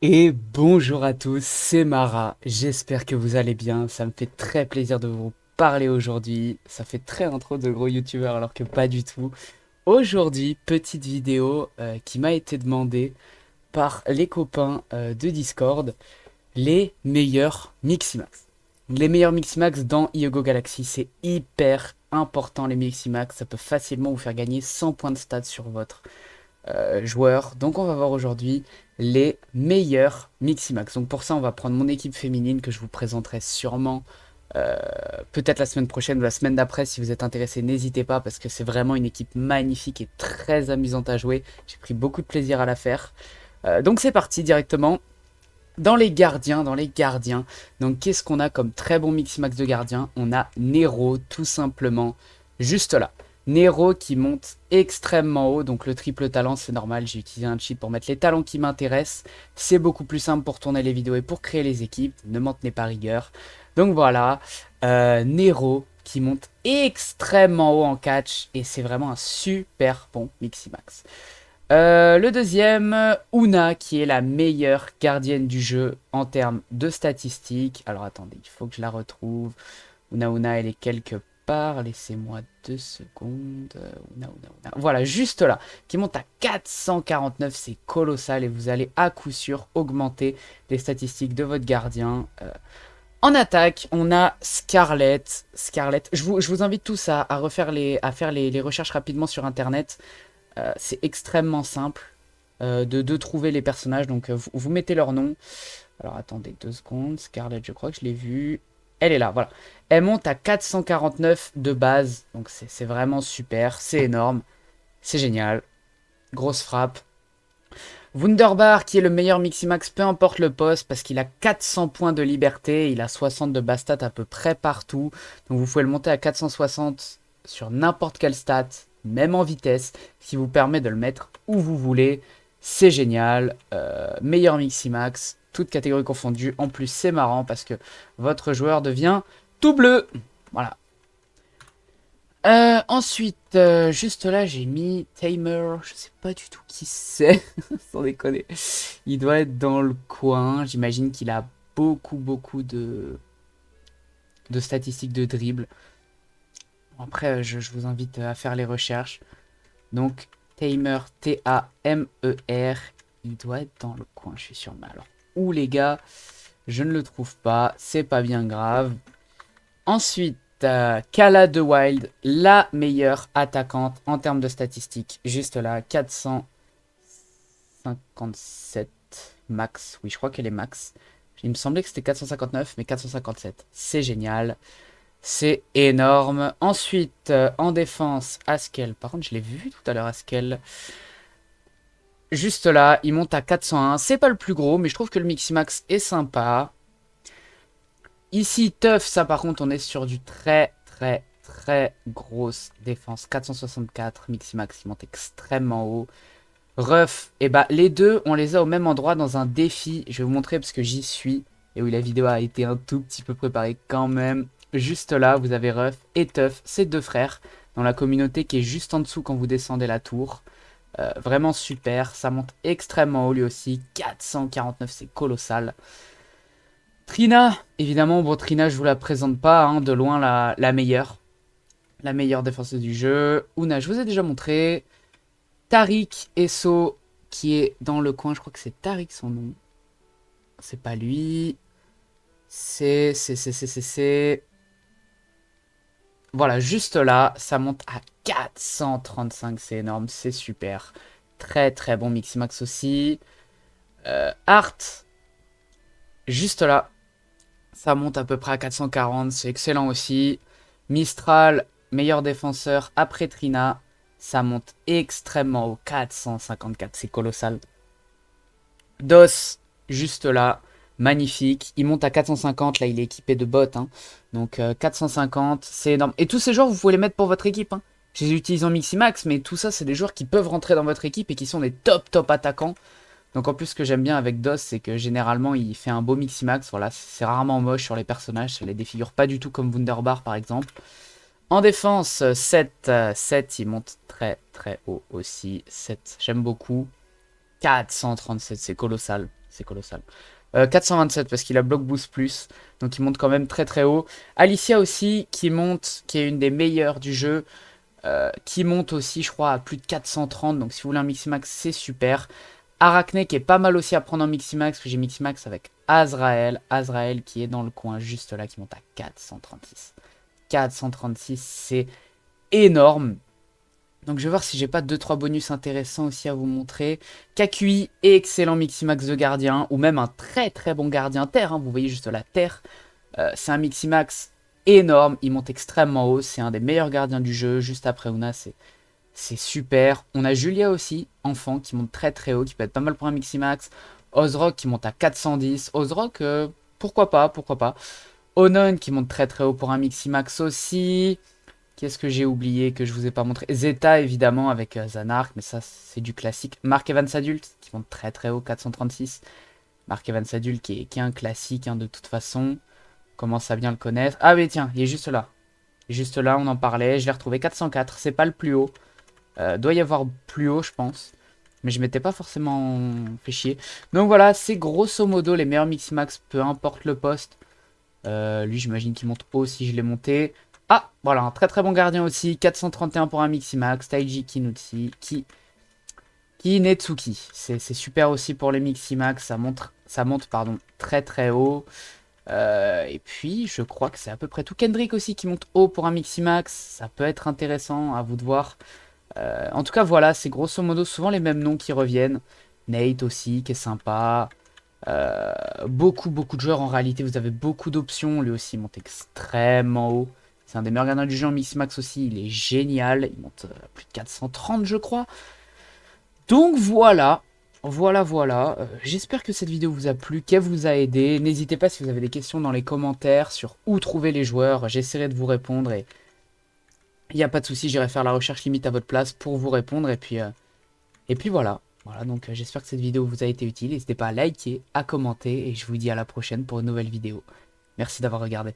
Et bonjour à tous, c'est Mara, j'espère que vous allez bien, ça me fait très plaisir de vous parler aujourd'hui, ça fait très intro de gros youtubeurs alors que pas du tout. Aujourd'hui, petite vidéo qui m'a été demandée par les copains de Discord, les meilleurs Miximax. Les meilleurs Miximax dans Yogo Galaxy, c'est hyper important les Miximax, ça peut facilement vous faire gagner 100 points de stats sur votre joueurs. Donc on va voir aujourd'hui les meilleurs Miximax. Donc pour ça on va prendre mon équipe féminine que je vous présenterai sûrement euh, peut-être la semaine prochaine ou la semaine d'après. Si vous êtes intéressé, n'hésitez pas parce que c'est vraiment une équipe magnifique et très amusante à jouer. J'ai pris beaucoup de plaisir à la faire. Donc c'est parti directement. Dans les gardiens, donc qu'est-ce qu'on a comme très bon Miximax de gardiens? On a Nero, tout simplement, juste là. Nero qui monte extrêmement haut, donc le triple talent, c'est normal, j'ai utilisé un cheat pour mettre les talents qui m'intéressent. C'est beaucoup plus simple pour tourner les vidéos et pour créer les équipes, ne m'en tenez pas rigueur. Donc voilà, Nero qui monte extrêmement haut en catch, et c'est vraiment un super bon Miximax. Le deuxième, Una, qui est la meilleure gardienne du jeu en termes de statistiques. Alors attendez, il faut que je la retrouve. Una, elle est quelque part. Laissez-moi 2 secondes. Una. Voilà, juste là, qui monte à 449. C'est colossal et vous allez à coup sûr augmenter les statistiques de votre gardien. En attaque, on a Scarlett. Je vous invite tous à faire les recherches rapidement sur internet. C'est extrêmement simple de trouver les personnages. Donc vous mettez leur nom. Alors attendez 2 secondes. Scarlett, je crois que je l'ai vue. Elle est là, voilà. Elle monte à 449 de base. Donc c'est vraiment super. C'est énorme. C'est génial. Grosse frappe. Wunderbar qui est le meilleur Miximax, peu importe le poste, parce qu'il a 400 points de liberté, il a 60 de base stat à peu près partout. Donc vous pouvez le monter à 460 sur n'importe quelle stat, même en vitesse, ce qui vous permet de le mettre où vous voulez. C'est génial. Meilleur Miximax, toutes catégories confondues. En plus c'est marrant parce que votre joueur devient tout bleu. Voilà. Ensuite, juste là, j'ai mis Tamer. Je sais pas du tout qui c'est, sans déconner. Il doit être dans le coin. J'imagine qu'il a beaucoup de statistiques de dribble. Après, je vous invite à faire les recherches. Donc, Tamer, Tamer. Il doit être dans le coin, je suis sûr. Mais alors, où les gars? Je ne le trouve pas. C'est pas bien grave. Ensuite, Kala de Wild, la meilleure attaquante en termes de statistiques. Juste là, 457 max. Oui, je crois qu'elle est max. Il me semblait que c'était 459, mais 457. C'est génial. C'est énorme. Ensuite, en défense, Askel. Par contre, je l'ai vu tout à l'heure, Askel. Juste là, il monte à 401. C'est pas le plus gros, mais je trouve que le Miximax est sympa. Ici, Teuf, ça par contre, on est sur du très grosse défense. 464, Miximax, il monte extrêmement haut. Ruff, et bah les deux, on les a au même endroit dans un défi. Je vais vous montrer parce que j'y suis. Et oui, la vidéo a été un tout petit peu préparée quand même. Juste là, vous avez Ruff et Teuf, ces deux frères, dans la communauté qui est juste en dessous quand vous descendez la tour. Vraiment super, ça monte extrêmement haut lui aussi. 449, c'est colossal. Trina, évidemment, bon Trina je vous la présente pas, hein, de loin la meilleure. La meilleure défenseuse du jeu. Una, je vous ai déjà montré. Tariq Esso, qui est dans le coin, je crois que c'est Tariq son nom. C'est pas lui. C'est. Voilà, juste là, ça monte à 435, c'est énorme, c'est super. Très bon Miximax aussi. Art, juste là, ça monte à peu près à 440, c'est excellent aussi. Mistral, meilleur défenseur après Trina, ça monte extrêmement haut, 454, c'est colossal. Dos, juste là, magnifique. Il monte à 450, là il est équipé de bots, hein. Donc 450, c'est énorme. Et tous ces joueurs, vous pouvez les mettre pour votre équipe, hein. Je les utilise en Miximax, mais tout ça, c'est des joueurs qui peuvent rentrer dans votre équipe et qui sont des top attaquants. Donc en plus, ce que j'aime bien avec DOS, c'est que généralement, il fait un beau Miximax. Voilà, c'est rarement moche sur les personnages. Ça les défigure pas du tout comme Wunderbar, par exemple. En défense, 7, 7 il monte très haut aussi. 7, j'aime beaucoup. 437, c'est colossal. c'est colossal. 427 parce qu'il a bloc boost plus, donc il monte quand même très très haut. Alicia aussi qui monte, qui est une des meilleures du jeu, qui monte aussi je crois à plus de 430, donc si vous voulez un Miximax c'est super. Arachné qui est pas mal aussi à prendre en Miximax, parce que j'ai Miximax avec Azrael, Azrael qui est dans le coin juste là, qui monte à 436. 436 c'est énorme. Donc je vais voir si j'ai pas 2-3 bonus intéressants aussi à vous montrer. KQI, excellent Miximax de gardien, ou même un très très bon gardien terre, hein, vous voyez juste la terre. C'est un Miximax énorme, il monte extrêmement haut, c'est un des meilleurs gardiens du jeu, juste après Una, c'est super. On a Julia aussi, enfant, qui monte très très haut, qui peut être pas mal pour un Miximax. Ozrock qui monte à 410. Ozrock, pourquoi pas, pourquoi pas. Onon qui monte très très haut pour un Miximax aussi. Qu'est-ce que j'ai oublié que je vous ai pas montré? Zeta évidemment avec Zanark, mais ça c'est du classique. Mark Evans adulte qui monte très très haut, 436. Mark Evans adulte qui est un classique hein, de toute façon. On commence à bien le connaître. Ah mais tiens, il est juste là. Juste là, on en parlait, je l'ai retrouvé 404, c'est pas le plus haut. Doit y avoir plus haut je pense. Mais je m'étais pas forcément fait chier. Donc voilà, c'est grosso modo les meilleurs Miximax, peu importe le poste. Lui j'imagine qu'il monte haut si je l'ai monté. Ah, voilà, un très très bon gardien aussi. 431 pour un Miximax. Taiji Kinutsi. Kinetsuki. C'est super aussi pour les Miximax. Ça monte pardon, très très haut. Et puis, je crois que c'est à peu près tout. Kendrick aussi qui monte haut pour un Miximax. Ça peut être intéressant, à vous de voir. En tout cas, voilà, c'est grosso modo souvent les mêmes noms qui reviennent. Nate aussi, qui est sympa. Beaucoup de joueurs en réalité. Vous avez beaucoup d'options. Lui aussi, il monte extrêmement haut. C'est un des meilleurs gardiens du jeu en Miximax aussi. Il est génial. Il monte à plus de 430, je crois. Donc voilà. Voilà. J'espère que cette vidéo vous a plu, qu'elle vous a aidé. N'hésitez pas si vous avez des questions dans les commentaires sur où trouver les joueurs. J'essaierai de vous répondre. Et il n'y a pas de souci, j'irai faire la recherche limite à votre place pour vous répondre. Et puis voilà. Voilà, donc j'espère que cette vidéo vous a été utile. N'hésitez pas à liker, à commenter. Et je vous dis à la prochaine pour une nouvelle vidéo. Merci d'avoir regardé.